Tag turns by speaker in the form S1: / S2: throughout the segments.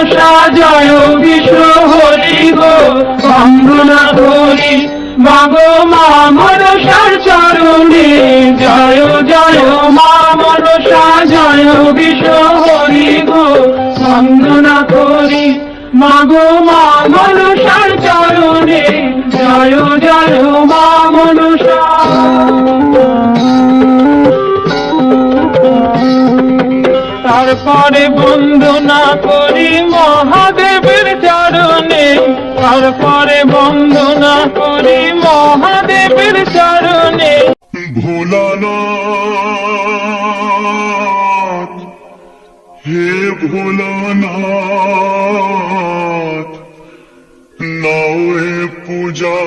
S1: মনসা জয় বিশ্ব হরি গো বন্দনা করি মাগো মা মনসার চরণে জয় জয় মা মনসা জয় বিশ্ব হরি গো বন্দনা করি মাগো মা মনসার চরণে জয় জয় মা মনসা। তারপরে বন্দনা করি মহাদেবের চরণে, তারপরে বন্দনা করি মহাদেবের চরণে।
S2: ভোলানাথ হে ভোলানাথ, নাও এ পূজা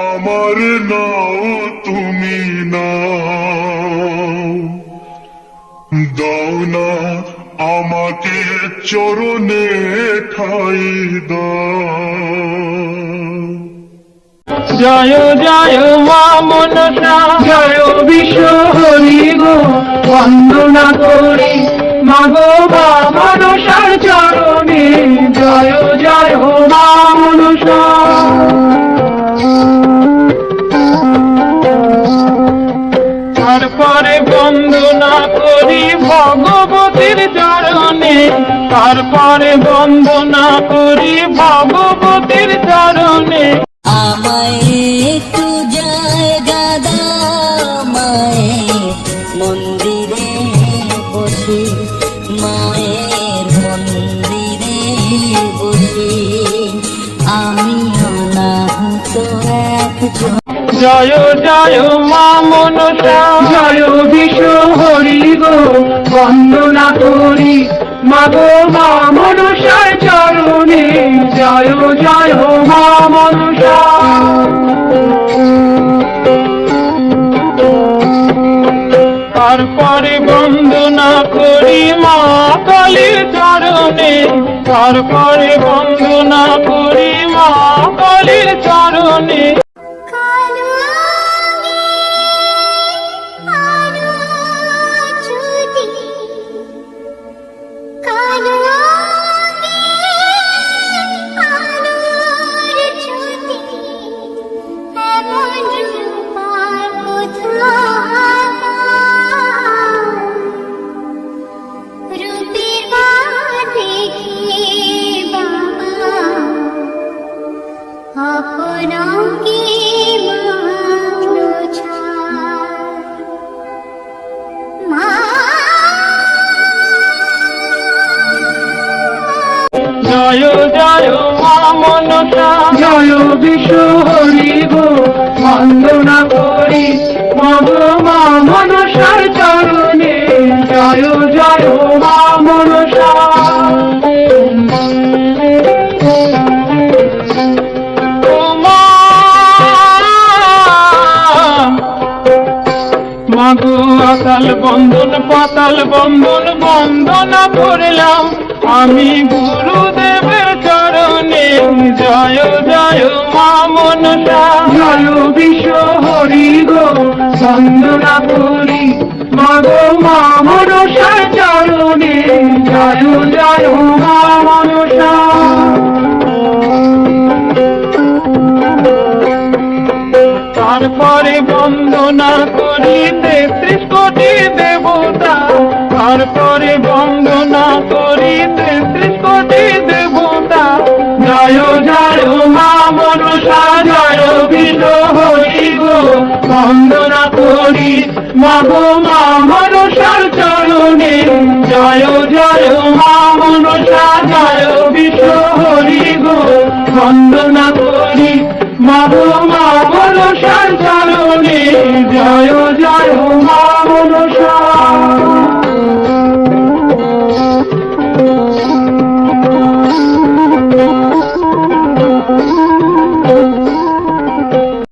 S2: আমার, নাও তুমি নাও, দাও না আমাকে চরণে ঠাই দাও।
S1: জয় জয় মা মনসা জয় বিশ্ব হরি গো বন্দনা করি মাগো মা মনসার চরণে জয় জয় মা মনসা। তারপরে বন্দনা করি ভগবতীর চরণে, তারপরে বন্দনা করি ভগবতীর চরণে।
S3: আমায় একটু জায়গা দাও মায়ের মন্দিরে বসে, মায়ের মন্দিরে বসে আমি অনাহত একজন।
S1: জয় জয় মা মনসা জয় বিশ্ব হরি গো বন্দনা করি মাগো মা মনসার চরণে জয় জয় মা মনসা। তারপরে বন্দনা করি মা কালীর চরণে, তারপরে বন্দনা করি মা কালীর চরণে। জয় জয় মা মনসা জয় বিশ্ব হরি গো বন্দনা করি মাগো মা মনসার চরণে জয় জয় মা মনসা। মাগো আকাল বন্ধন পাতাল বন্ধন বন্দনা করলাম আমি গুরুদেবের চরণে জয় জয় মা মনসা জয় বিশ্ব হরি গো বন্দনা করি মাগো মা মনসার চরণে জয় জয় মা মনসা। তারপরে বন্দনা করি ৩৩ কোটি দেবতা, তারপরে বন্দনা করি ৩৩ কোটি দেবতা। জয় জয় মা মনসা জয় বিশ্ব হরি গো বন্দনা করি মাগো মা মনসার চরণে জয় জয় মা মনসা জয় বিশ্ব হরি গো বন্দনা করি মাগো মা মনসার